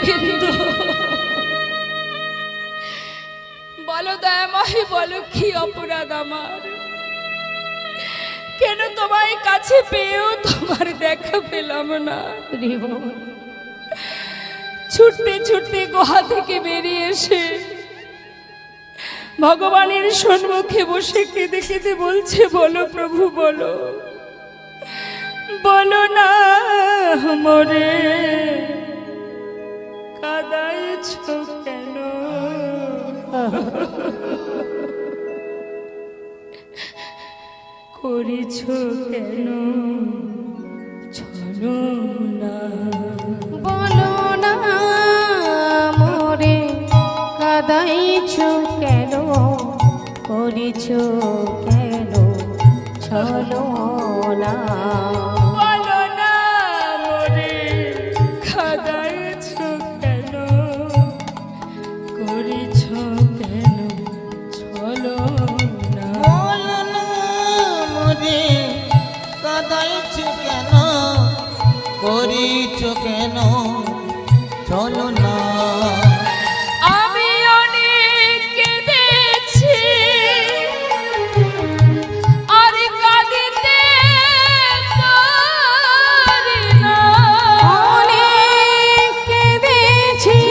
গোবিন্দ, বলো দয়াময়, বলো কি অপরাধ আমার? কেন তোমায় কাছে পেয়েও তোমার দেখা পেলাম না? ছুটতে ছুটতে গুহা থেকে বেরিয়ে এসে ভগবানের সম্মুখে বসে কেঁদে কেঁদে বলছে, বলো প্রভু, বলো, বলো না মোরে কাঁদাইছ কেন? করেছ কেন ছলনা? বলো না মোরে কাঁদাইছ কেন? করেছ কেন ছলনা? বলো না মোরে কাঁদাইছ কেন? করেছ কেন ছলনা? বলো না মোরে কাঁদাইছ কেন? করিছ কেন ছলনা? আমি অনেক কেঁদেছি আর কাঁদিতে পারি না। অনেক কেঁদেছি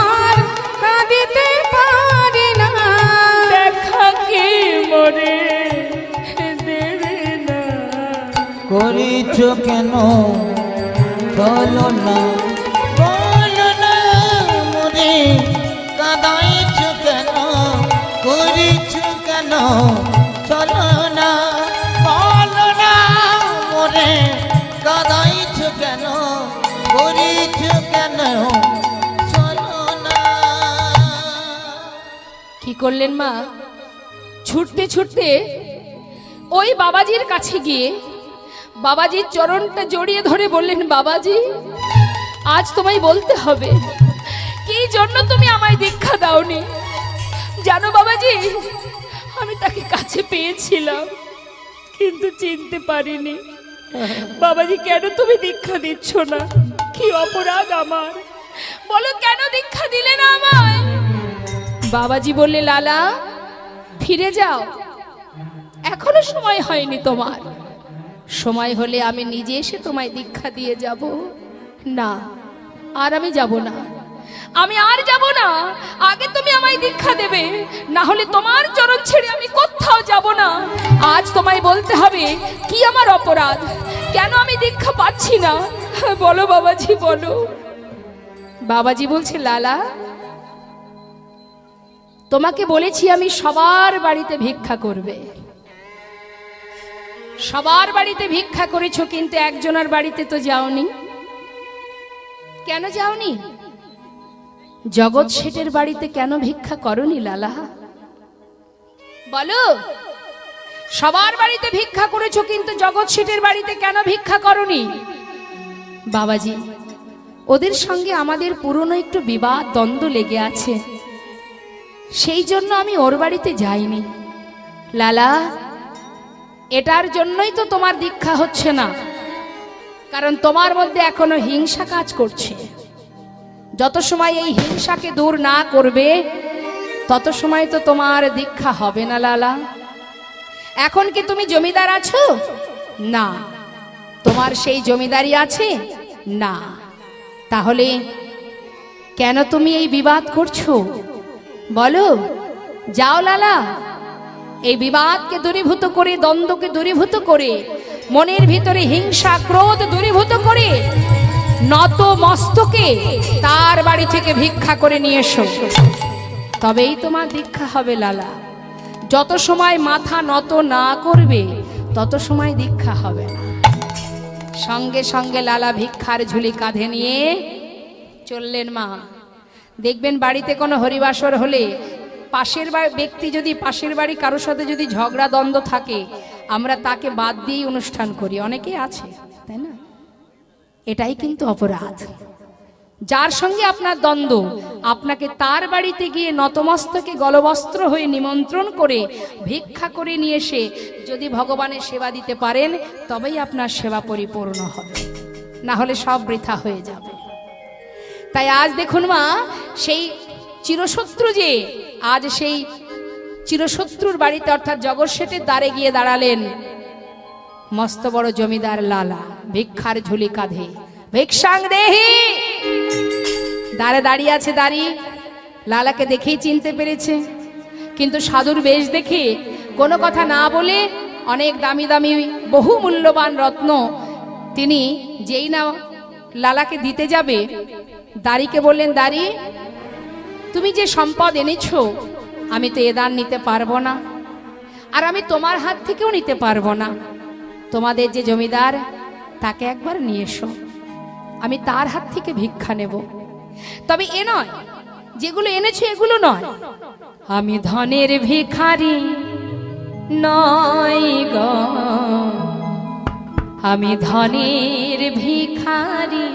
আর কাঁদিতে পারি না। দেখা কি মোরে দেবে না? করিছ কেন ছলনা? বলো না মোরে কাঁদাইছ কেন? করিছ কেন ছলনা? বলো না মোরে কাঁদাইছ কেন? করিছ কেন ছলনা? কি করলেন মা? ছুটতে ছুটতে ওই বাবাজির কাছে গিয়ে বাবাজির চরণটা জড়িয়ে ধরে বললেন, বাবাজি, আজ তোমায় বলতে হবে কি জন্য তুমি আমায় দীক্ষা দাওনি। জানো বাবাজি, আমি তাকে কাছে পেয়েছিলাম কিন্তু চিনতে পারিনি। বাবাজি, কেন তুমি দীক্ষা দিচ্ছ না? কি অপরাধ আমার? বলো, কেন দীক্ষা দিলে না আমায়? বাবাজি বললে, লালা, ফিরে যাও, এখনো সময় হয়নি তোমার। সময় হলে আমি নিজে এসে তোমায় দীক্ষা দিয়ে যাব। না, আর আমি যাব না, আমি আর যাব না। আগে তুমি আমায় দীক্ষা দেবে, না হলে তোমার চরণ ছেড়ে আমি কোথাও যাব না। আজ তোমায় বলতে হবে কি আমার অপরাধ, কেন আমি দীক্ষা পাচ্ছি না। বলো বাবাজি, বলো। বাবাজি বলছে, লালা, তোমাকে বলেছি আমি সবার বাড়িতে ভিক্ষা করবে। সবার বাড়িতে ভিক্ষা করেছো, কিন্তু একজনের বাড়িতে তো যাওনি। কেন যাওনি? জগৎ শেঠের বাড়িতে কেন ভিক্ষা করনি লালা? বলো, সবার বাড়িতে ভিক্ষা করেছো, কিন্তু জগৎ শেঠের বাড়িতে কেন ভিক্ষা করনি? বাবাজি, ওদের সঙ্গে আমাদের পুরনো একটু বিবাদ দ্বন্দ্ব লেগে আছে, সেই জন্য আমি ওর বাড়িতে যাইনি। লালা, এটার জন্যই তো তোমার দীক্ষা হচ্ছে না, কারণ তোমার মধ্যে এখনো হিংসা কাজ করছে। যত সময় এই হিংসাকে দূর না করবে তত সময় তো তোমার দীক্ষা হবে না লালা। এখন কি তুমি জমিদার আছো? না। তোমার সেই জমিদারি আছে? না। তাহলে কেন তুমি এই বিবাদ করছো? বলো, যাও লালা, এই বিবাদকে দূরীভূত করে, দ্বন্দ্বকে দূরীভূত করে, মনের ভিতরে হিংসা ক্রোধ দূরীভূত করে নত মস্তকে তার বাড়ি থেকে ভিক্ষা করে নিয়ে এসো, তবেই তোমার দীক্ষা হবে লালা। যত সময় মাথা নত না করবে তত সময় দীক্ষা হবে না। সঙ্গে সঙ্গে লালা ভিক্ষার ঝুলি কাঁধে নিয়ে চললেন মা। দেখবেন বাড়িতে কোনো হরিবাসর হলে পাশের ব্যক্তি যদি পাশের বাড়ি কারোর সাথে যদি ঝগড়া দ্বন্দ্ব থাকে, আমরা তাকে বাদ দিয়েই অনুষ্ঠান করি, অনেকেই আছে, তাই না? এটাই কিন্তু অপরাধ। যার সঙ্গে আপনার দ্বন্দ্ব, আপনাকে তার বাড়িতে গিয়ে নতমস্তকে গলবস্ত্র হয়ে নিমন্ত্রণ করে ভিক্ষা করে নিয়ে এসে যদি ভগবানের সেবা দিতে পারেন, তবেই আপনার সেবা পরিপূর্ণ হবে, না হলে সব বৃথা হয়ে যাবে। তাই আজ দেখুন মা, সেই চিরশত্রু যে আজ সেই চিরশত্রুর বাড়িতে অর্থাৎ জগৎ শেঠের দ্বারে গিয়ে দাঁড়ালেন মস্ত বড় জমিদার লালা, ভিক্ষার ঝুলি কাঁধে, ভিক্ষাং দেহি। দ্বারে দাঁড়িয়ে আছে দাঁড়ি, লালাকে দেখেই চিনতে পেরেছে, কিন্তু সাধুর বেশ দেখে কোনো কথা না বলে অনেক দামি দামি বহু মূল্যবান রত্ন তিনি যেই না লালাকে দিতে যাবে, দাড়িকে বললেন, দাড়ি তুমি যে সম্পদ এনেছো আমি তো এ দান নিতে পারবো না, আর আমি তোমার হাত থেকেও নিতে পারবো না। তোমাদের যে জমিদার তাকে একবার নিয়ে এসো, আমি তার হাত থেকে ভিক্ষা নেব। তবে এ নয়, যেগুলো এনেছো এগুলো নয়। আমি ধনের ভিখারি নয় গো, আমি ধনের ভিখারি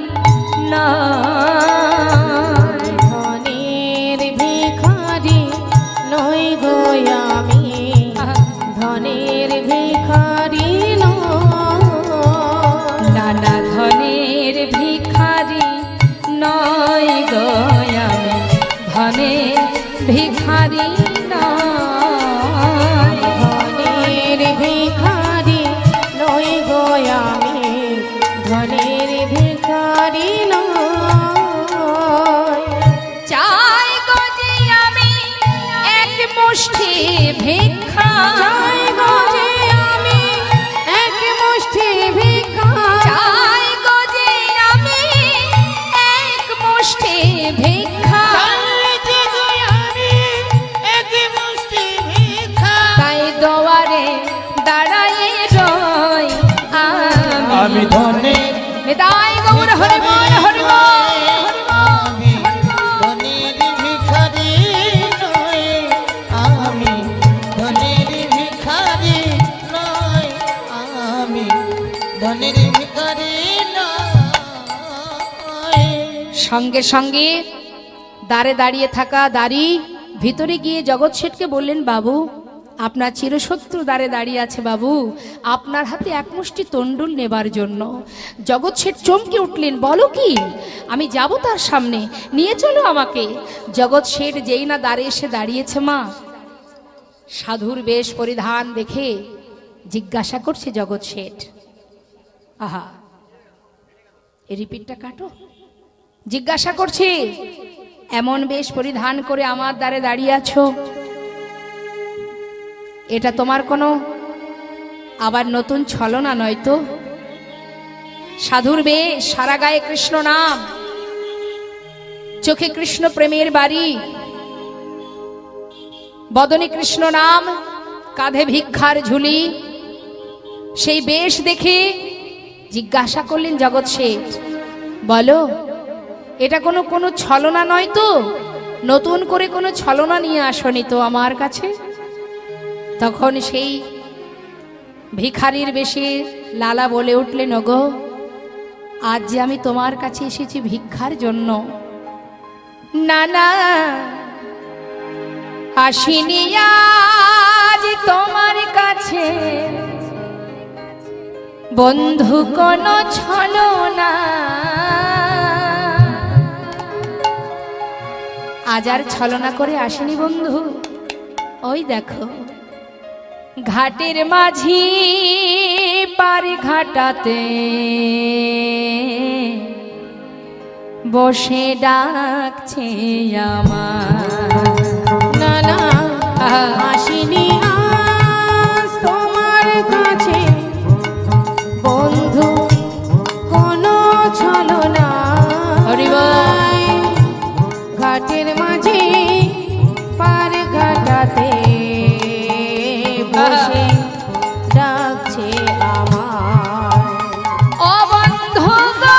নয়, ধনের ভিখারি নই গো আমি, ধনের ভিখারি নানা ধনের ভিখারি নয় গো আমি, ধনের ভিখারি নয়, ধনের ভিখারি নই গো আমি, ধনের ভিখারি নয়। চাই গো যে আমি এক মুষ্টি ভিক্ষা, চাই গো যে আমি এক মুষ্টি ভিক্ষা, চাই গো যে আমি এক মুষ্টি ভিক্ষা, তাই দোয়ারে দাঁড়ায়ে রই আমি ধনে নিতাই গৌর হরি বল হরি বল হরি বল। আমি ধনের ভিখারি নই, আমি ধনের ভিখারি নই, আমি ধনের ভিখারি নই। সঙ্গে সঙ্গে দাঁড়ে দাঁড়িয়ে থাকা দাড়ি ভিতরে গিয়ে জগৎ শেঠকে বললেন, বাবু আপনার চিরশত্রু দ্বারে দাঁড়িয়ে আছে, বাবু আপনার হাতে এক মুষ্টি তন্ডুল নেবার জন্য। জগৎ শেঠ চমকে উঠলেন, বলো কি? আমি যাব তার সামনে, নিয়ে চলো আমাকে। জগৎ শেঠ যেই না দ্বারে এসে দাঁড়িয়েছে মা, সাধুর বেশ পরিধান দেখে জিজ্ঞাসা করছে জগৎ শেঠ, আহা এই রিপিটটা কাটো, জিজ্ঞাসা করছে, এমন বেশ পরিধান করে আমার দ্বারে দাঁড়িয়ে আছো, এটা তোমার কোনো আবার নতুন ছলনা নয় তো? সাধুর বেশ, সারা গায়ে কৃষ্ণ নাম, চোখে কৃষ্ণ প্রেমের বাড়ি, বদনে কৃষ্ণ নাম, কাঁধে ভিক্ষার ঝুলি, সেই বেশ দেখে জিজ্ঞাসা করলেন জগৎ শেঠ, বলো এটা কোনো ছলনা নয় তো? নতুন করে কোনো ছলনা নিয়ে আসনি তো আমার কাছে? তখন সেই ভিখারির বেশে লালা বলে উঠলেন, ওগো আজ যে আমি তোমার কাছে এসেছি ভিক্ষার জন্য, না না আসিনি আজ তোমার কাছে বন্ধু কোনো ছলনা, আজ আর ছলনা করে আসেনি বন্ধু। ওই দেখো ঘাটের মাঝি পারে ঘাটাতে বসে ডাকছে আমার, না না আসিনি আজ তোমার কাছে বন্ধু কোনো ছলনা, হরি বল। ঘাটের মাঝে পার ঘাটাতে বসে ডাকছে আমার, ও বন্ধু গো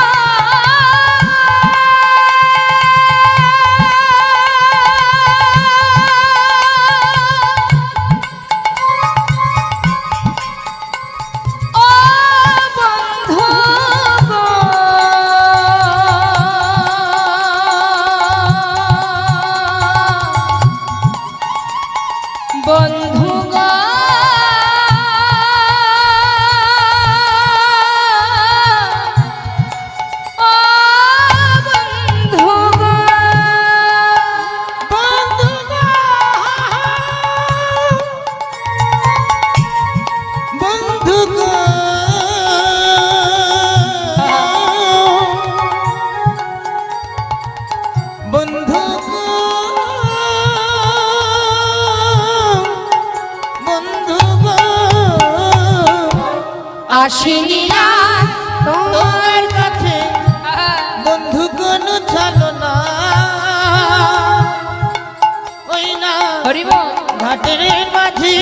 ঘাটের মাঝি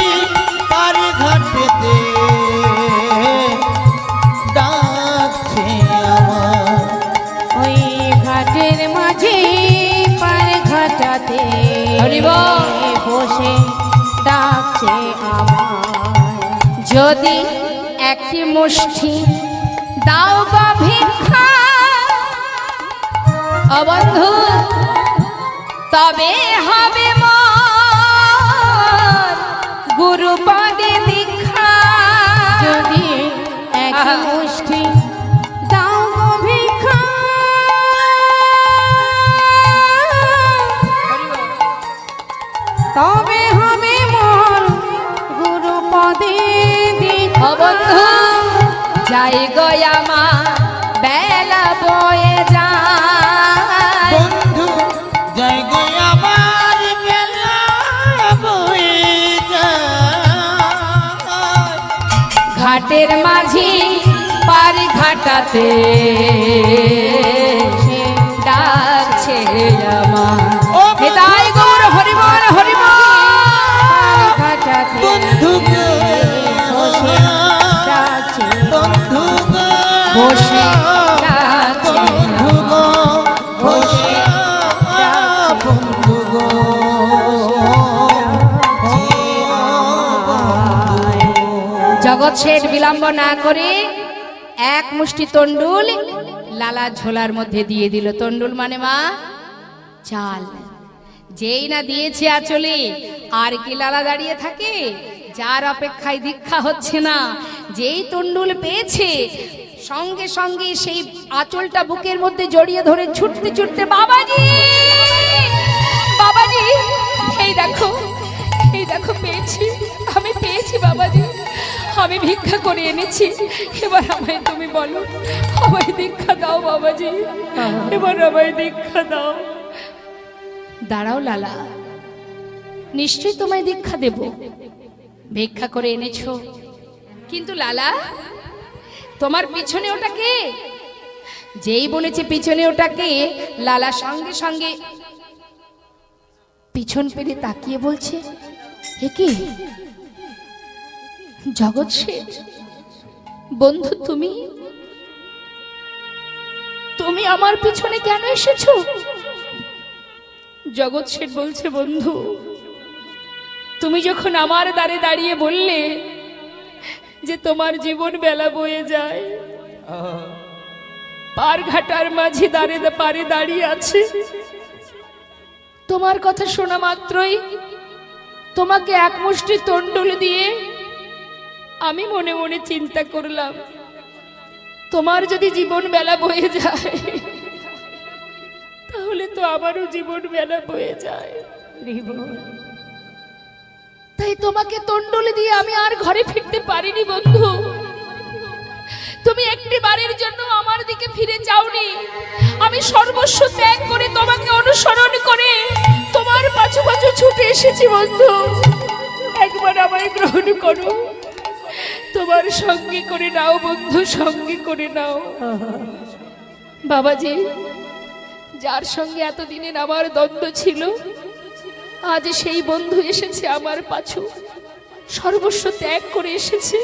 পার ঘাটেতে ডাকছে আমার ওই ঘাটের মাঝে পার ঘাটাতে হরি বল। বসে ডাকছে আমায়। যদি একটি মুষ্টি দাও গো ভিক্ষা ও বন্ধু, তবে হবে মোর গুরুপদে দীক্ষা। যদি এক আহা। মুষ্টি দাও গো ভিক্ষা, তবে হবে মোর গুরুপদে ও দীক্ষা। বন্ধু, যাই গো আমার বেলা বয়ে যায়। বন্ধু যাই গো আমার বেলা বয়ে যায় ঘাটের মাঝি পারি ঘাটাতে ডাকছে আমার। ও নিতাই গৌর হরিবল হরিবল। ঘাটাতে বন্ধু গো বসে ডাকছে বন্ধু গো বসে ডাকছে বন্ধু গো বসে বন্ধু গো জগৎ শেঠ বিলম্ব না করে এক মুষ্টি তন্ডুল লালা ঝোলার মধ্যে দিয়ে দিল। তন্ডুল মানে মা চাল। যেই না দিয়েছে আচলে, আর কি লালা দাঁড়িয়ে থাকে? যার অপেক্ষায় দীক্ষা হচ্ছে না, যেই তন্ডুল পেয়েছে সঙ্গে সঙ্গে সেই আঁচলটা বুকের মধ্যে জড়িয়ে ধরে ছুটতে ছুটতে, বাবাজি বাবাজি, এই দেখো এই দেখো পেয়েছি, আমি পেয়েছি বাবাজি, আমি ভিক্ষা করে এনেছি, এবার আমায় তুমি বলো, আমায় দীক্ষা দাও বাবাজি, এবার আমায় দীক্ষা দাও। দাঁড়াও লালা, নিশ্চয়ই তোমায় দীক্ষা দেব, ভিক্ষা করে এনেছো, কিন্তু লালা তোমার পিছনে ওটা কে? যেই বলেছে পিছনে ওটা কে, লালা সঙ্গে সঙ্গে পিছন পেরে তাকিয়ে বলছে, এ কি? জগৎ শেঠ বন্ধু, তুমি তুমি আমার পিছনে কেন এসেছো? জগৎ শেঠ বলছে, বন্ধু তুমি যখন আমার দ্বারে দাঁড়িয়ে বললে যে তোমার জীবন বেলা বয়ে যায়, পার ঘাটার মাঝে পারে দাঁড়িয়ে আছে, তোমার কথা শোনা মাত্রই তোমাকে এক মুষ্টি তন্ডুল দিয়ে আমি মনে মনে চিন্তা করলাম, তোমার যদি জীবন বেলা বয়ে যায় তাহলে তো আমারও জীবন বেলা বয়ে যায়। তাই তোমাকে তন্ডুল দিয়ে আমি আর ঘরে ফিরতে পারিনি বন্ধু। তুমি একটি বারের জন্য আমার দিকে ফিরে যাওনি, আমি সর্বস্ব ত্যাগ করে তোমাকে অনুসরণ করে তোমার পাছু পাছু ছুটে এসেছি বন্ধু। একবার আমায় গ্রহণ করো, তোমার সঙ্গে করে নাও বন্ধু, সঙ্গে করে নাও। বাবাজি, যার সঙ্গে এতদিনের আমার দ্বন্দ্ব ছিল, আজ সেই বন্ধু এসেছে আমার পাছু, সর্বস্ব ত্যাগ করে এসেছে,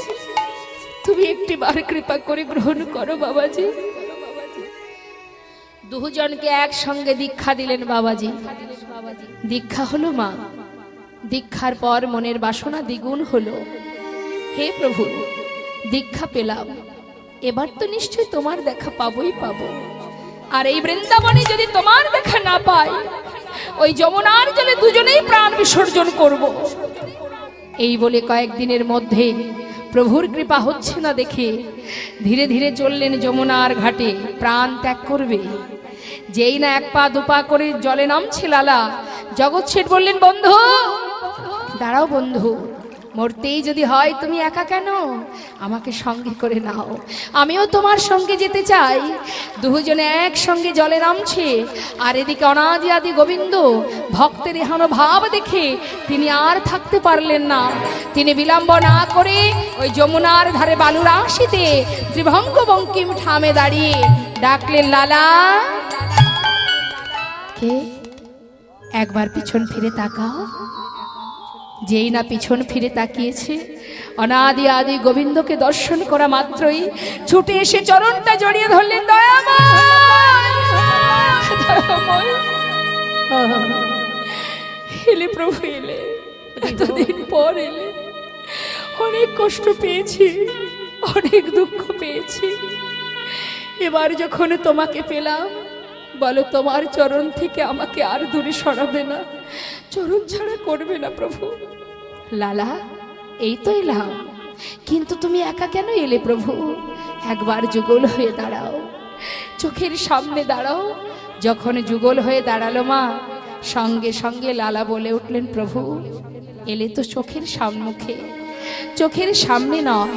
তুমি একটি বার কৃপা করে গ্রহণ করো বাবাজি। দুজনকে একসঙ্গে দীক্ষা দিলেন বাবাজি। দীক্ষা হলো মা, দীক্ষার পর মনের বাসনা দ্বিগুণ হলো। হে প্রভু, দীক্ষা পেলাম, এবার তো নিশ্চয়ই তোমার দেখা পাবোই পাবো। আর এই বৃন্দাবনে যদি তোমার দেখা না পাই, ওই যমুনার জলে দুজনেই প্রাণ বিসর্জন করব। এই বলে কয়েকদিনের মধ্যে প্রভুর কৃপা হচ্ছে না দেখে ধীরে ধীরে চললেন যমুনার ঘাটে, প্রাণ ত্যাগ করবে। যেই না এক পা দুপা করে জলে নামছে লালা, জগৎ শেঠ বললেন, বন্ধু দাঁড়াও বন্ধু, মরতেই যদি হয় তুমি একা কেন, আমাকে সঙ্গে করে নাও, আমিও তোমার সঙ্গে যেতে চাই। দুজনে একসঙ্গে জলে নামছে, আর এদিকে অনাদি আদি গোবিন্দ ভক্তের এহানো ভাব দেখে তিনি আর থাকতে পারলেন না। তিনি বিলম্ব না করে ওই যমুনার ধারে বালুরাশিতে ত্রিভঙ্গ বঙ্কিম ঠামে দাঁড়িয়ে ডাকলেন, লালা। কে? একবার পিছন ফিরে তাকাও, যেই না পিছন ফিরে তাকিয়েছে, অনাদি আদি গোবিন্দকে দর্শন করা মাত্রই ছুটে এসে চরণটা জড়িয়ে ধরলেন, দয়াময় দয়াময়। এলে প্রভু এলে, এতদিন পর এলে। অনেক কষ্ট পেয়েছি, অনেক দুঃখ পেয়েছি, এবার যখন তোমাকে পেলাম, বলো তোমার চরণ থেকে আমাকে আর দূরে সরাবে না, চরণ ছাড়া করবে না প্রভু। লালা, এই তো এলাম, কিন্তু তুমি একা কেন এলে প্রভু? একবার যুগল হয়ে দাঁড়াও, চোখের সামনে দাঁড়াও। যখন যুগল হয়ে দাঁড়ালো মা, সঙ্গে সঙ্গে লালা বলে উঠলেন, প্রভু এলে তো চোখের সম্মুখে, চোখের সামনে নয়,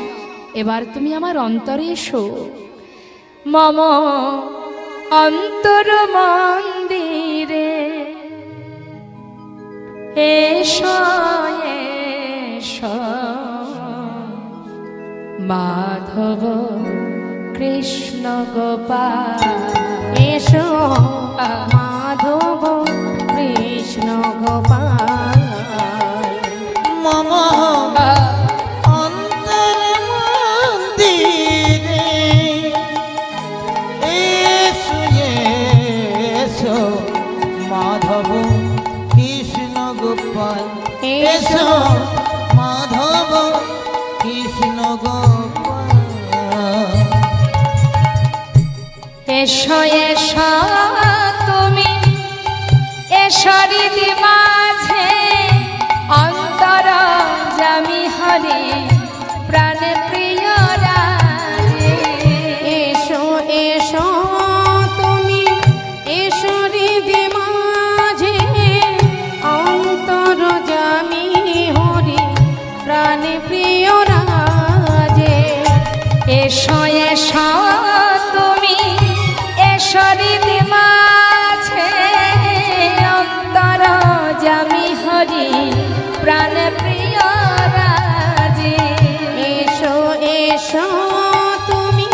এবার তুমি আমার অন্তরে এসো। মম অন্তর মন্দিরে এসো এসো, মাধব কৃষ্ণ গোপাল এসো মাধব কৃষ্ণ গোপাল। মম অন্তর মন্দিরে এসো এসো, মাধব কৃষ্ণ গোপাল। এসো মাধব কৃষ্ণ গোপাল। এসো এসো তুমি এসো হৃদি মাঝে, অন্তর জামি হরে প্রাণ প্রিয় রাজে। এসো এসো তুমি এসো হৃদি মাঝে, অন্তর জামি হরি প্রাণ প্রিয় রাজে। এসো এসো তুমি এসো হৃদি মাঝে, অন্তর জামি হরি প্রাণ প্রিয় রাজে। এসো এসো তুমি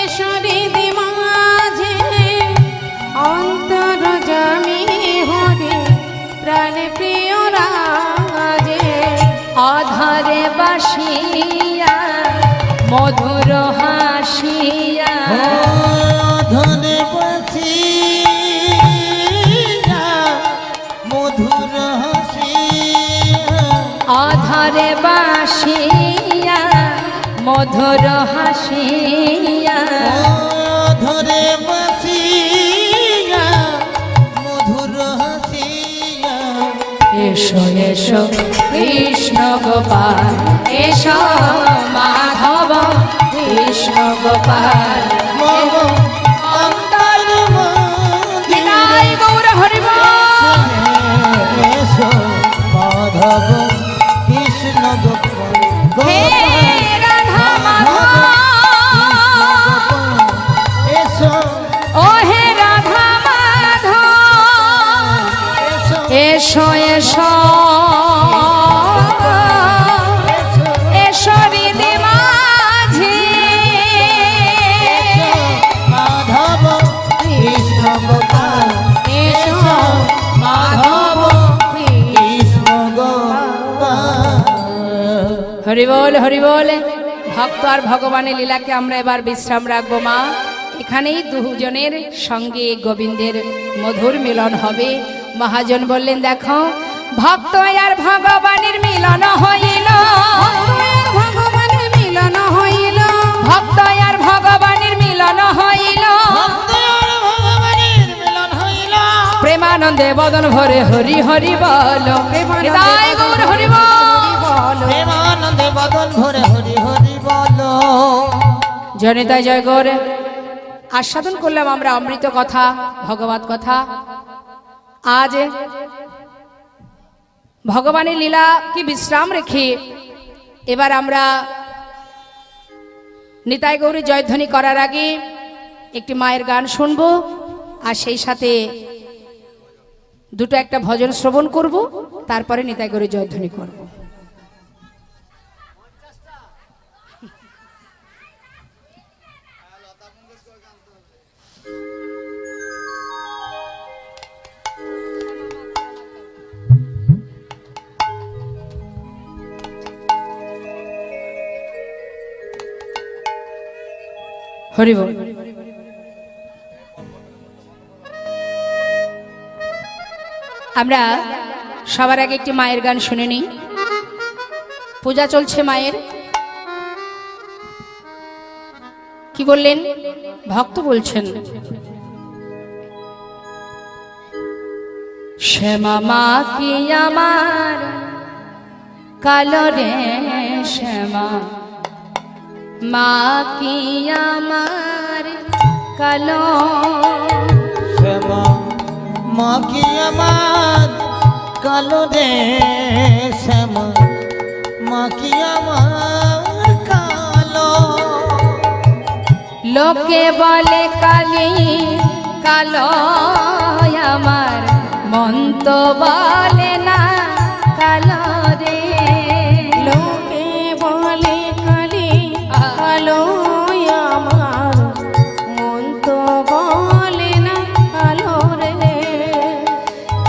এসো হৃদি মাঝে, অন্তর জামি হরি প্রাণ প্রিয় রাজে। অধরে বাসিয়া মধুর হাসিয়া, ধনে বাসিয়া মধুর হাসিয়া, অধরে বাসিয়া মধুর হাসিয়া, ধরে বাসিয়া মধুর হাসিয়া। এসো এসো কৃষ্ণ গোপাল, এসো মাধব কৃষ্ণ গোপাল। মম অন্তর মন্দিরে নিতাই গৌর হরিব। এসো মাধব কৃষ্ণ গোপাল। হে রাধা মাধব, এসো ও হে রাধা মাধব, এসো এসো এসো এসো হৃদি মাঝে, মাধব কৃষ্ণ গোপাল। এসো মাধব কৃষ্ণ গোপাল। হরি বল হরি বল। ভক্ত আর ভগবানের লীলাকে আমরা এবার বিশ্রাম রাখবো মা। এখানেই দুজনের সঙ্গে গোবিন্দের মধুর মিলন হবে। মহাজন বললেন, দেখো ভক্ত আর ভগবানের মিলন হইল, ভগবানের মিলন হইল, ভক্ত আর ভগবানের মিলন হইল, ভগবানের মিলন হইল। প্রেমানন্দে বদন ভরে হরি হরি বল। নিতাই গৌর হরি বল। প্রেমানন্দে বদন ভরে হরি হরি বলো। জনিতাই জয় গৌর। আস্বাদন করলাম আমরা অমৃত কথা, ভগবত কথা। আজ ভগবানের লীলা কি বিশ্রাম রেখে এবার আমরা নিতাই গৌরী জয়ধ্বনি করার আগে একটি মায়ের গান শুনবো, আর সেই সাথে দুটো একটা ভজন শ্রবণ করব, তারপরে নিতাই গৌরী জয়ধ্বনি করব। হরি বল। আমরা সবার আগে একটি মায়ের গান শুনে নিই। পূজা চলছে মায়ের। কি বললেন? ভক্ত বলছেন, শ্যামা মা কি আমার কালো রে, শ্যামা মা কি আমার কালো, শ্যামা মা কি আমার কালো রে, শ্যামা মা কি আমার কালো। লোকে বলে কালি কালো আমার, মন তো বলে না কালো রে। লোকে বলে কালি কালো আমার, মন তো বলে না কালো রে।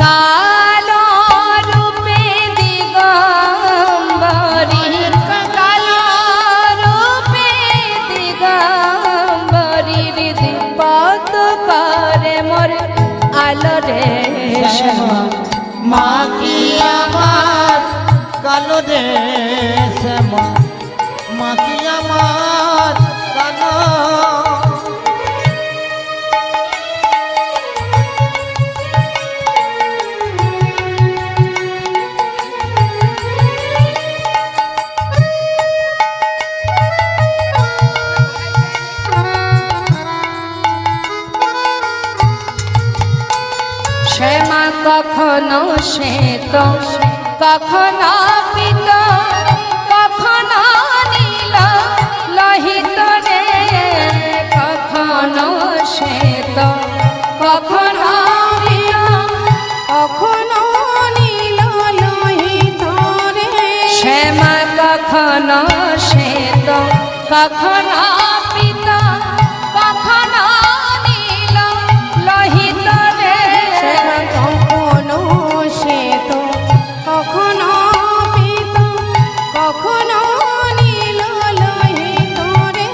কালো রূপে দিগম্বরী, কালো রূপে দিগম্বরী, পদ করে মোর আলো রে, শ্যামা মা কি আমার কালো রে, শ্যামা মা কি আমার কালো। শ্যামা কখনো শ্বেত, কখনো পীত, কখনো নীল লোহিত রে, কখনো শ্বেত, কখনো পীত, কখনো নীল লোহিত রে। শ্যামা কখনো শ্বেত, কখনো পীত, কখনো নীল লোহিত রে। শ্যামা কখনো শ্বেত, কখনো পীত, কখনো নীল লোহিত রে।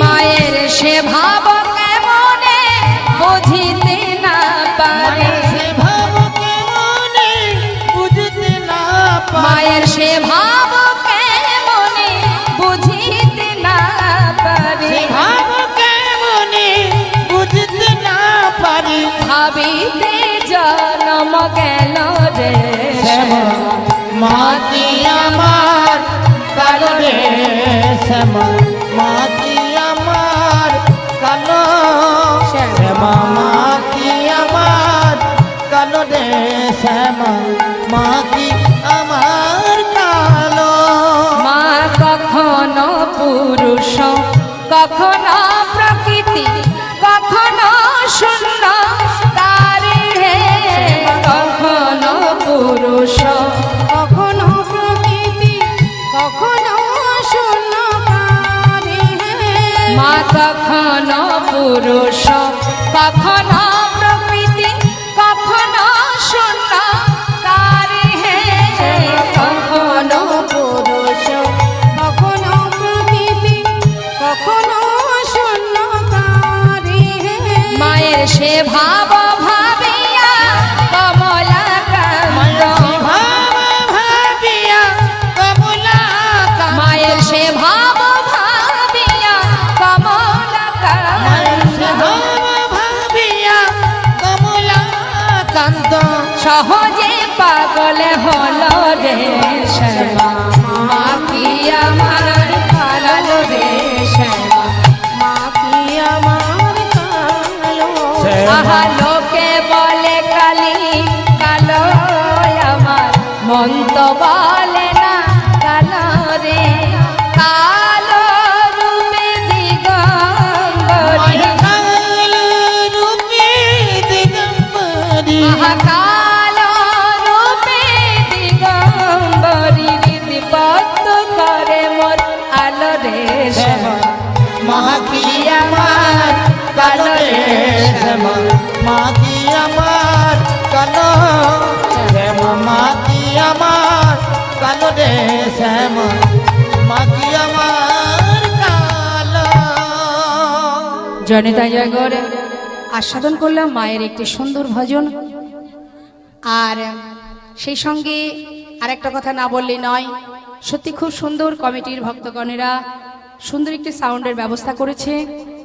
মায়ের সে ভাব কেমনে বুঝিতে না পারে, সে ভাব কেমনে বুঝতে না পারে, মায়ের সে ভাব কেমনে বুঝিতে না পারে, সে ভাব কেমনে বুঝতে না পারি। ভাবিতে জন্ম গেল রে, শ্যামা মা কি আমার কালো রে, শ্যামা মা কি আমার কালো। শ্যামা মা কি আমার কালো রে, শ্যামা মা কি আমার কালো। মা কখনো পুরুষ, কখনো প্রকৃতি, কখনো শূন্য তারে হে, কখনো পুরুষ, কখনো প্রকৃতি, কখনো শূন্যকারে। মা কখনো পুরুষ, কখনো প্রকৃতি, কখনো শূন্য তারে হে, কখনো পুরুষ, কখনো প্রকৃতি, কখনো শূন্যকারে। মায়ের সে ভাব ভাবিয়া কমলা কান্ত, মায়ের সে ভাব ভাবিয়া কমলা কান্ত, সহজে পাগল হল রে, শ্যামা মা কি আমার কালো রে, শ্যামা মা কি আমার কালো। আহা লোকে বলে কালি কালো আমার, মন তো বলে না কালো রে। কালো রূপে দিগম্বরী, আহা কালো রূপে দিগম্বরী, রীতিপত্ত করে মোর আলো রে, শ্যামা মা কি আমার কালো রে, শ্যামা মা কি আমার কালো। শ্যামা মা কি আমার কালো রে, শ্যামা মা কি আমার কালো। জনিতা জয়গর আস্বাদন করলাম মায়ের একটি সুন্দর ভজন। আর সেই সঙ্গে আরেকটা কথা না বললে নয়, সত্যি খুব সুন্দর কমিটির ভক্তগণেরা সুন্দর একটি সাউন্ডের ব্যবস্থা করেছে,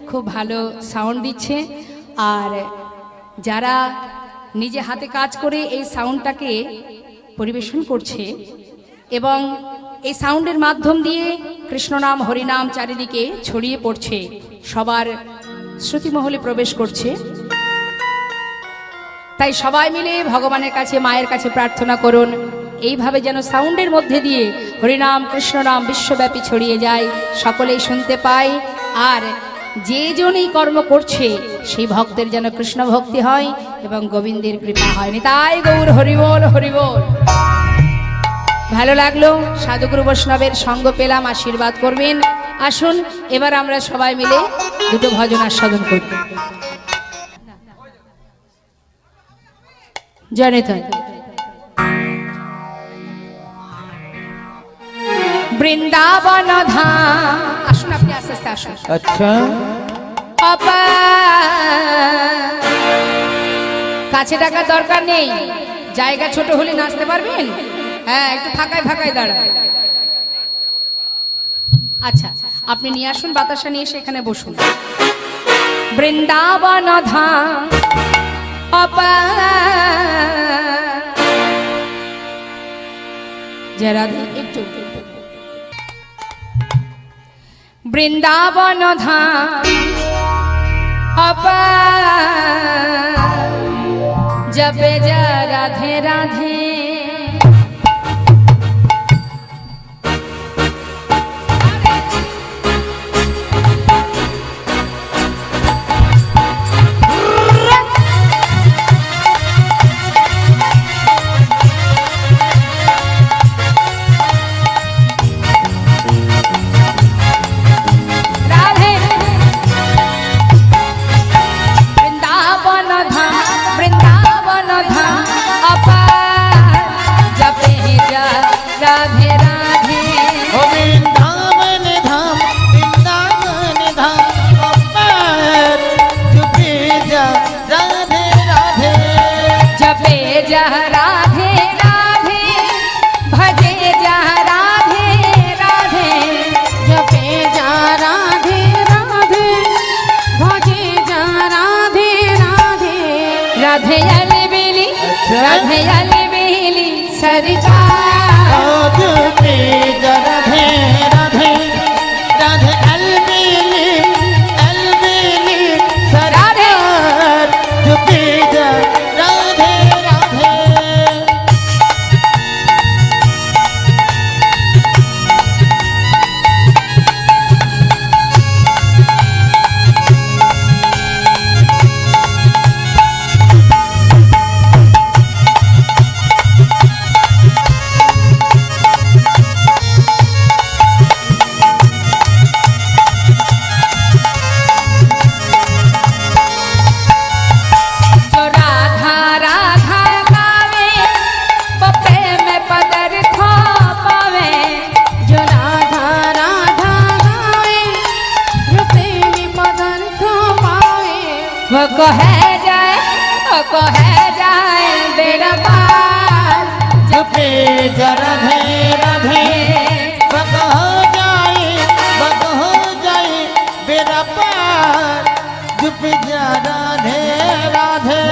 খুব ভালো সাউন্ড দিচ্ছে। আর যারা নিজে হাতে কাজ করে এই সাউন্ডটাকে পরিবেশন করছে এবং এই সাউন্ডের মাধ্যম দিয়ে কৃষ্ণনাম হরিনাম চারিদিকে ছড়িয়ে পড়ছে, সবার শ্রুতিমহলে প্রবেশ করছে, তাই সবাই মিলে ভগবানের কাছে মায়ের কাছে প্রার্থনা করুন এইভাবে যেন সাউন্ডের মধ্যে দিয়ে হরিনাম কৃষ্ণনাম বিশ্বব্যাপী ছড়িয়ে যায়, সকলেই শুনতে পায়। আর যে জন এই কর্ম করছে সেই ভক্তের যেন কৃষ্ণ ভক্তি হয় এবং গোবিন্দের কৃপা হয়নি। তাই গৌর হরিবোল হরিবোল। ভালো লাগলো, সাধুগুরু বৈষ্ণবের সঙ্গ পেলাম, আশীর্বাদ করবেন। আসুন এবার আমরা সবাই মিলে দুটো ভজন আস্বাদন করি। জনিত বৃন্দাবন ধাম। আসুন আপনি আস্তে আস্তে আসুন। আচ্ছা, আপা কাছে টাকার দরকার নেই, জায়গা ছোট হলে নাচতে পারবেন। হ্যাঁ, একটু ফাঁকায় ফাঁকায় দাঁড়ান। আচ্ছা, আপনি নিয়ে আসুন বাতাসা নিয়ে, সেখানে বসুন। বৃন্দাবন ধাম আপা যারা একটু বৃন্দাবন ধাম আপা জপে যা রাধে রাধে सरिता राधे राधे राधे राधे अलबेली अलबेली राधे जुपी जा राधे राधे। कहे जाए बेड़ा पार जुपे जा राधे राधे बग हो जाए बेड़ा पार जुपे जा राधे राधे।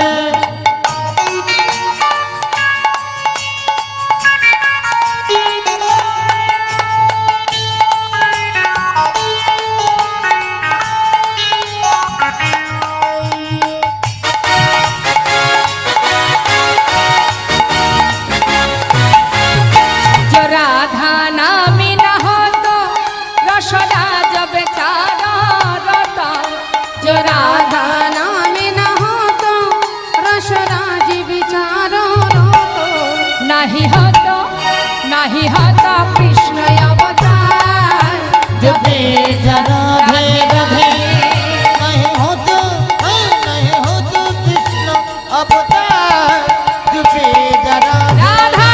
नहीं होता कृष्ण अवतार जुपे जा राधे राधे नहीं हो तो कृष्ण अवतार जुपे जा राधा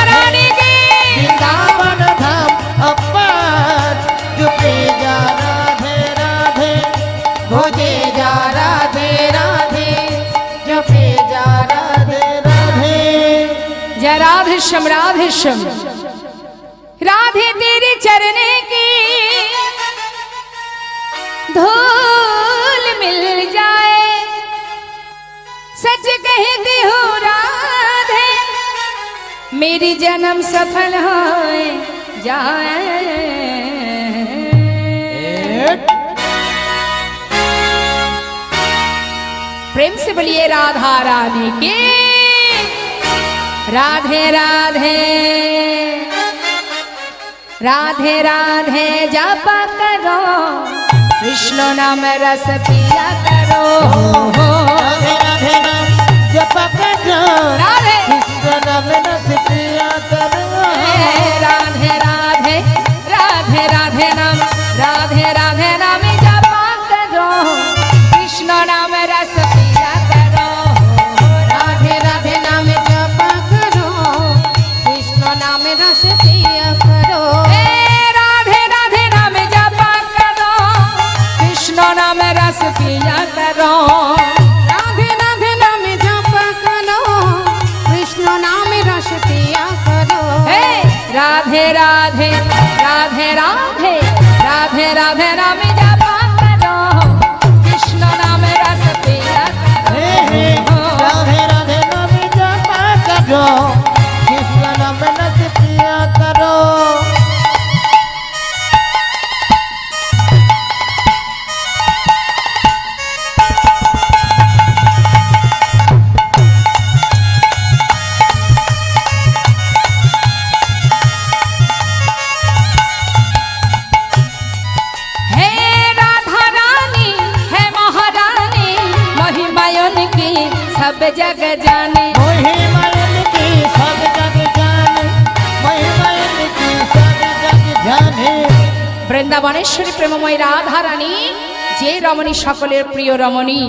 रानी की वृंदावन धाम अपार जुपे जा राधे राधे भोजे जा राधे राधे जय राधेश्याम राधेश्याम। राधे तेरे चरने की धूल मिल जाए, सच कहती हूँ राधे मेरी जन्म सफल हो जाए। प्रेम से बोलिए राधा रानी की राधे राधे राधे राधे जपा करो कृष्ण नाम रस पिया करो। राधे राधे नाम जप करो राधे कृष्ण नाम रस पिया करो। राधे राधे राधे राधे नाम राधे राधे नाम जपा करो कृष्ण नाम रस पिया करो। राधे राधे नाम जप करो कृष्ण नाम रस पिया करो। राधे राधे नाम जपा करो कृष्ण नाम रस पिया करो। राधे राधे नाम जप करो कृष्ण नाम रस पिया करो। राधे राधे राधे राधे राधे राधे नाम जपा करो कृष्ण नाम रस पिया करो। राधे राधे नाम जप करो कृष्ण नाम रस पिया करो। हे राधा रानी है महारानी महिमायन की सब जग जाने। महिमायन की सब जग जाने महिमायन की सब जग जाने। বৃন্দাবনেশ্বরী প্রেমময় রাধা রানী যে রমণী সকলের প্রিয় রমণী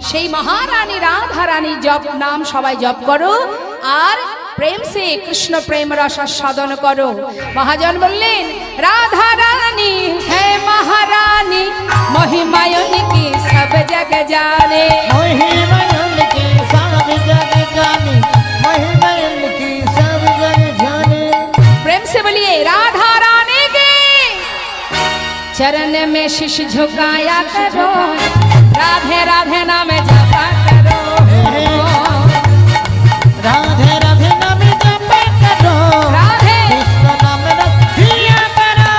সেই মহারানী রাধা রানী জপ নাম সবাই জপ করো আর প্রেম সে কৃষ্ণ প্রেম রস সাধন করো। মহাজন বললেন রাধা রানী হে মহারানী महिमायन की सब जग जाने। महिमायन की सब जग जाने महिमायन की सब जग जाने। प्रेम से बोलिए राधा रानी की चरण में शीश झुकाया करो राधे राधे नाम जपा करो। राधे राधे नाम जप करो राधे कृष्ण नाम रस पिया करो।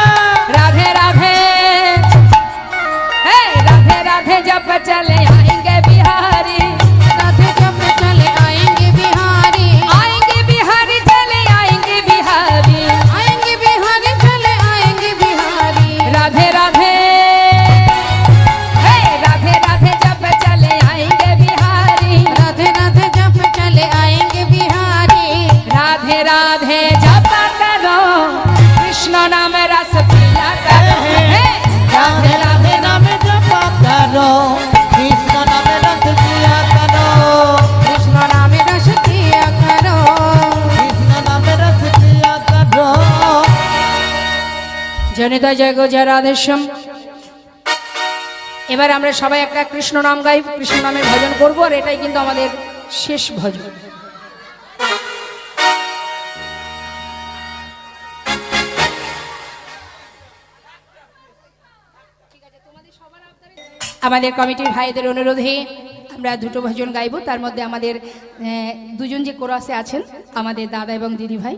राधे राधे हे राधे राधे जप चले आएंगे बिहारी। राधे जप चले आएंगे बिहारी। आएंगे बिहारी चले आएंगे बिहारी। आएंगे बिहारी चले आएंगे बिहारी। राधे राधे हे राधे राधे जप चले आएंगे बिहारी। राधे राधे जप चले आएंगे बिहारी। राधे राधे जप करो कृष्ण नाम रस पिया करो। हे राधे राधे नाम जप करो कृष्ण नाम रस पिया करो। कृष्ण नाम रस पिया करो। कृष्ण नाम रस पिया करो। জনিতা জয় গো জয় রাধেশ্যাম। এবার আমরা সবাই একটা কৃষ্ণ নাম গাই, কৃষ্ণ নামের ভজন করবো আর এটাই কিন্তু আমাদের শেষ ভজন। আমাদের কমিটির ভাইদের অনুরোধে আমরা দুটো ভজন গাইব। তার মধ্যে আমাদের দুজন যে কোরাসে আছেন আমাদের দাদা এবং দিদি ভাই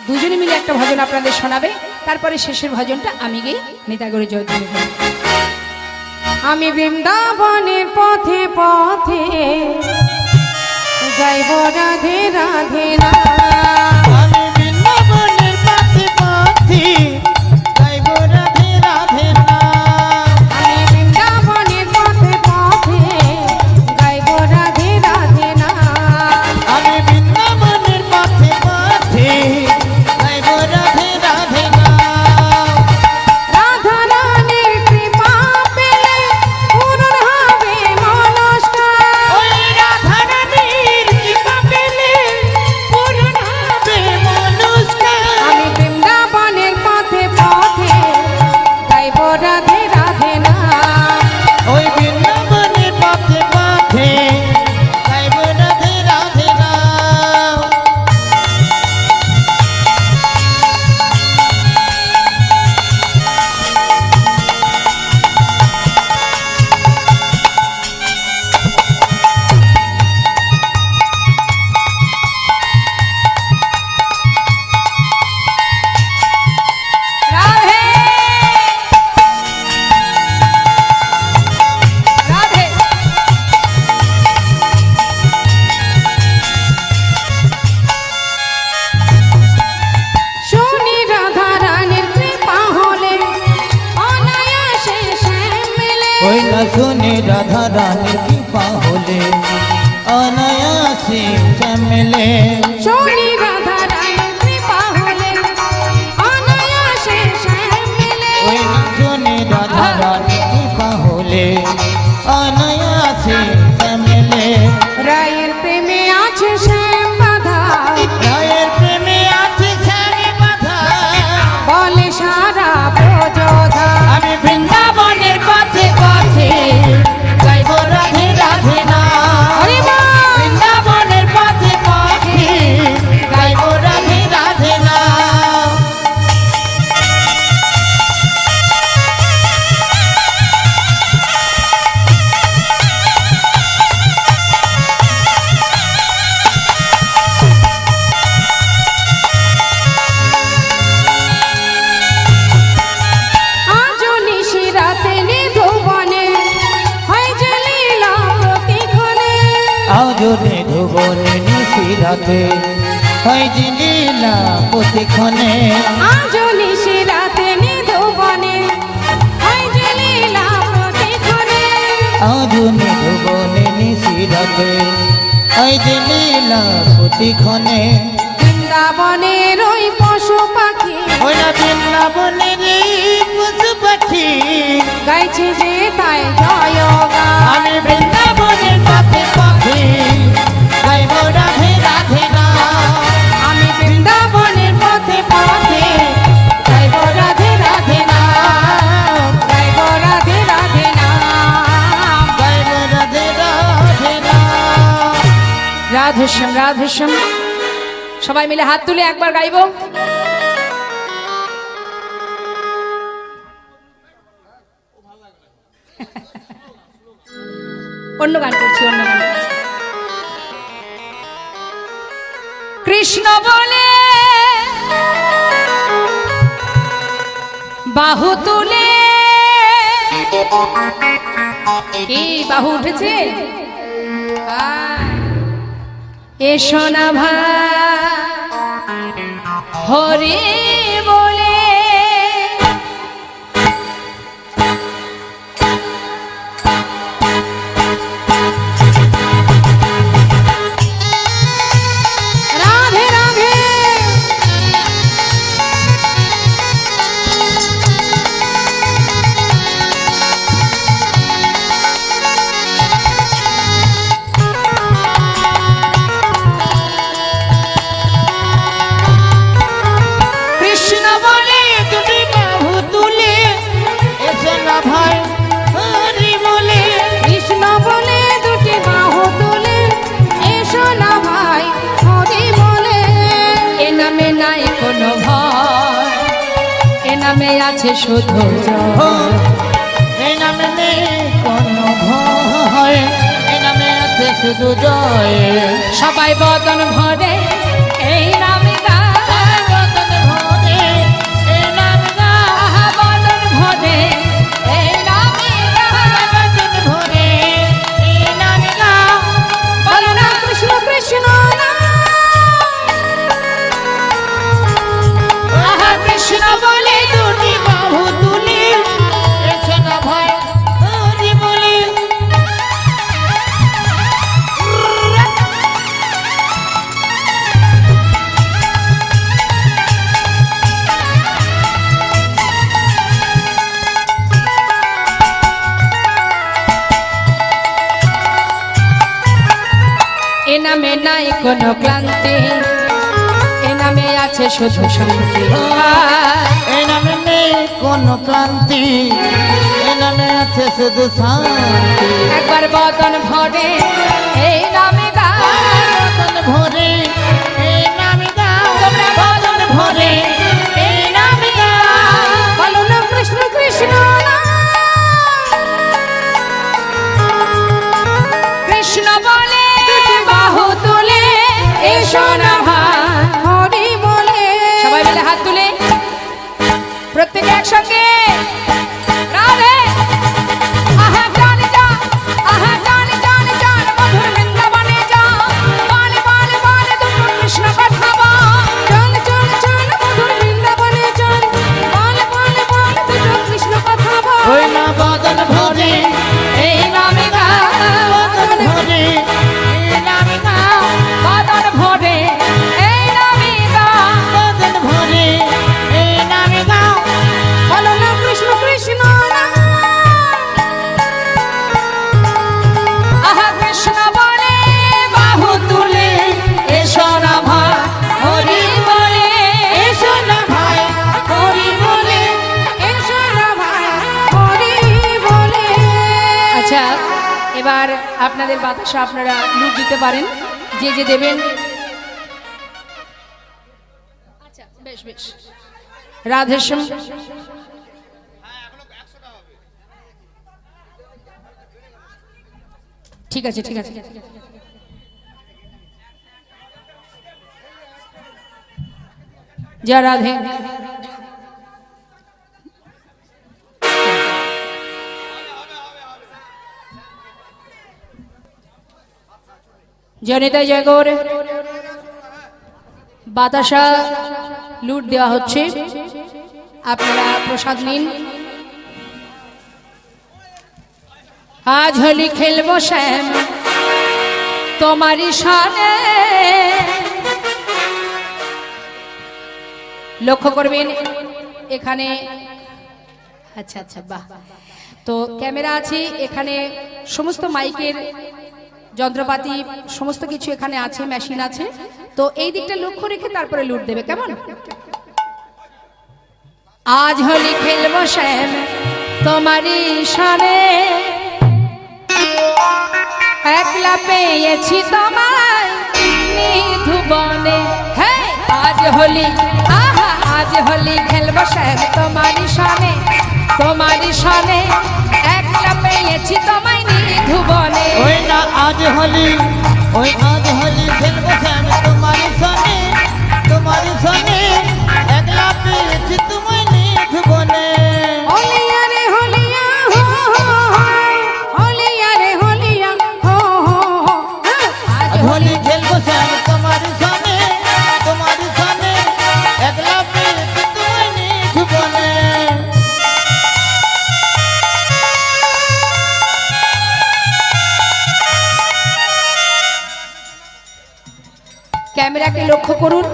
দুজনে মিলে একটা ভজন আপনাদের শোনাবে। তারপরে শেষের ভজনটা আমি গেয়ে নেতাগরে জয় দিন। আমি বৃন্দাবনের পথে পথে গাইব রাধে রাধে না। আমি বৃন্দাবনের পথে পথে গাইব রাধে রাধে নাম। আমি বৃন্দাবনের পথে পথে গাইব রাধে রাধে না। আমি বৃন্দাবনের পথে পথে গাইব রাধে রাধে নাম। রাধা রানীর কৃপা পেলে পূরণ হবে মনস্কার। ওই রাধা রানীর কৃপা পেলে পূরণ হবে রানীর কৃপা হলে অনায়াসে শ্যামলে শনি রাধা রানীর কৃপা হলে অনায়াসে শ্যাম মেলে। ওই নাচনে রাধা রানীর কৃপা হলে অনায়াসে শ্যামলে রায়ের প্রেমে আছে শ্যাম বাধা, রায়ের প্রেমে আছে শ্যামে বাধা বলে সারা ব্রজধা। আমি বৃন্দাবনের পথে পথে গাইব রাধে রাধে না হরি বল। বৃন্দাবনের পথে পথে গাইব রাধে রাধে না আজও নিশি রাতে নিধুবনে হয় যে লীলা প্রতিক্ষণে। আজনে ধুবনে নিশিরাতে হয় যে লীলা প্রতিক্ষণে আজও নিশি রাতে নিধুবনে হয় যে লীলা প্রতিক্ষণে। আজনে ধুবনে নিশিরাতে হয় যে লীলা প্রতিক্ষণে বৃন্দাবনের ওই পশু পাখি ওই না বৃন্দাবনের পশু পাখি গাইছে যে তাই জয় গান। আমি বৃন্দাবনের পথে পথে গাইব রাধে রাধে না আমি বৃন্দাবনের পথে পথে গাইব রাধে রাধে নাম, গাইব রাধে রাধে নাম। গাইব রাধে রাধে না রাধেশ্যাম রাধেশ্যাম। সবাই মিলে হাত তুলে একবার গাইব। অন্য গান করছি, অন্য গান করছি। কৃষ্ণ বলে বাহু তুলে, কি বাহু উঠেছে? এসো না ভাই হরি বলে, রাধে রাধে কৃষ্ণ বলে তুমি বাহু তুলে এসো না ভাই হরি বলে কৃষ্ণ বলে দুটি বাহু তুলে এসো না ভাই হরি বলে। এ নামে নাই কোনো ভয়, এ নামে আছে শুধু জয়। এই নামে নেই কোনো ভয় এই নামে আছে শুধু জয় সবাই বদন ভরে এই নামে গায়, বদন ভরে এই নাম আহা বদন ভরে এই নামে গায়। বদন ভরে এই নাম বলো না কৃষ্ণ কৃষ্ণ না। আহা কৃষ্ণ বলে দুটি বাহু তুলে এসো না ভাই হরি বলে এ নামে নাই কোনো ক্লান্তি, এ নামে আছে শুধু শান্তি। এই নামে নেই কোনো ক্লান্তি এই নামে আছে শুধু শান্তি একবার বদন ভরে এই নামে গায়, বদন ভরে এই নাম তোমরা বদন ভরে এই নামে গায়। বলো না কৃষ্ণ কৃষ্ণ না। কৃষ্ণ বলে বাহু তুলে এসো না ভাই হরি বলে। সবাই মিলে হাত তুলে প্রত্যেকে একসঙ্গে রাধে। আহা টান টান, আহা টান টান টান মধুর বৃন্দাবনে তাদের বাতাসা আপনারা লুট দিতে পারেন, যে যে দেবেন। আচ্ছা বেশ বেশ, রাধেশ্যাম। ঠিক আছে ঠিক আছে। জয় রাধে। জনিতায় জয় গৌর। বাতাসা লুট দেওয়া হচ্ছে, আপনারা প্রসাদ নিন। আজ হোলি খেলবো শ্যাম তোমারই শানে। লক্ষ্য করবেন এখানে, আচ্ছা আচ্ছা বাহ, তো ক্যামেরা আছে এখানে, সমস্ত মাইকের যন্ত্রপাতি সমস্ত কিছু এখানে আছে, মেশিন আছে, তো এই দিকটা লক্ষ্য রেখে তারপরে লুট দেবে, কেমন? আজ হোলি খেলবো শ্যাম তোমারই শানে, একলা পেয়েছি তোমায় নিধুবনে। হ্যাঁ আজ হোলি, আহা আজ হোলি খেলবো শ্যাম তোমারই শানে, তোমারই শানে, একলা পেয়েছি তোমায় নিধুবনে। ওই না আজ হোলি, ওই আজ হোলি খেলবো শ্যাম তোমারই সনে, তোমারই সনে, একলা পেয়েছি তোমায় নিধুবনে। হোলিয়া রে হোলিয়া হো হো হো, হোলিয়া রে হোলিয়া হো হো হো। আজ হোলি খেলবো শ্যাম তোমারই সনে, তোমারই সনে, একলা পেয়েছি তোমায় নিধুবনে। ক্যামেরাকে লক্ষ্য করুন।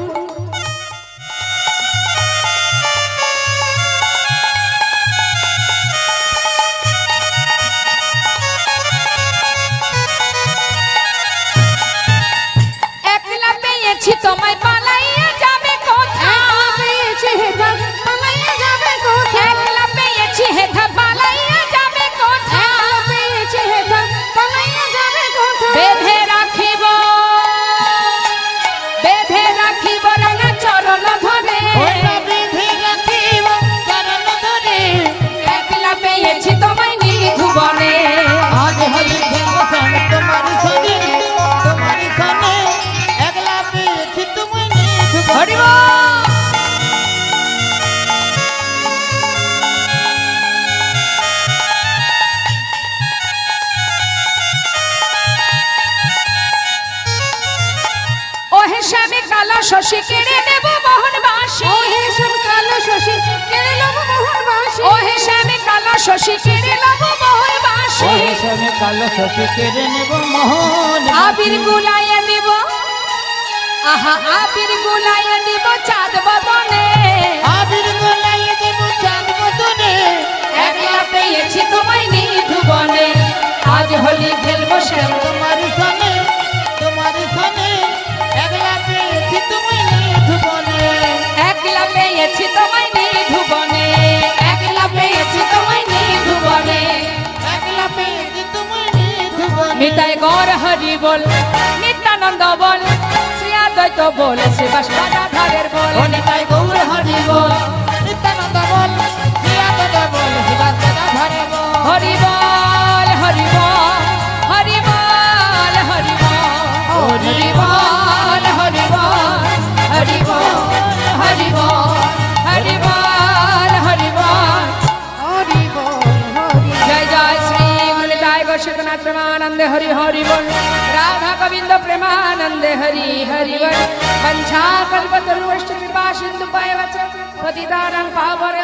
একলা পেয়েছি তোমায় পালাইয়া যাবে কোথায়, একলা পেয়েছি হেথা পালাইয়া যাবে কোথায়, একলা পেয়েছি হেথা পালাইয়া যাবে কোথায়, একলা পেয়েছি হেথা পালাইয়া যাবে কোথায়। বেঁধে রাখিব, বেঁধে রাখিব রাঙা চরণ ধরে, ওই না বেঁধে রাখিব চরণ ধরে, একলা পেয়েছি তোমায় নিধুবনে। আজ হোলি খেলবো শ্যাম তোমারই সনে, তোমারই সনে, একলা পেয়েছি তোমায় নিধুবনে। হরি বল। ওহে শ্যামে কালা শশী কেড়ে নেব মোহন বাসি, ও হে সব কালো শশী কেড়ে লব মোহন বাসি, ওহে শ্যামে কালা শশী কেড়ে নেব মোহন বাসি, ওই শ্যামে কালো শশী কেড়ে নেব মোহন আবির গুলাইয়া দিব, আহা আবির গুলাইয়া দিব চাঁদ বদনে, আবির গোলাইয়ে দেব চাঁদ বদনে, একলা পেয়েছি তোমায় নিধুবনে। আজ হোলি খেলবো শ্যাম তোমারই সনে, তোমারই সনে, একলা পেয়েছি তোমায় নিধুবনে। একলা পেয়েছি তোমায় নিধুবনে, একলা পেয়েছি তোমায় নিধুবনে। একলা পেয়েছি তোমায় নিধুবনে। নিতাই গৌর হরি বল, নিত্যানন্দ বল, শ্রী অদ্বৈত বল, শ্রীবাস গদাধরের বল। ও নিতাই গৌর হরি বল, নিত্যানন্দ বল, শ্রী অদ্বৈত বল, শিবাস গদাধর বল। হরি বল হরি বল, হরি বল হরি বল, হরি বল হরি বল, হরি বল হরি বল, হরি বল হরি বল। হরি বল হরি। জয় জয় শ্রী গুণিতায় গোষ্ঠনাথ প্রেমানন্দে হরি হরি বল, রাধা গোবিন্দ প্রেমানন্দে হরি হরি বল। वंशा कल्पतरुश्च कृपा सिंधु पतितानां पावन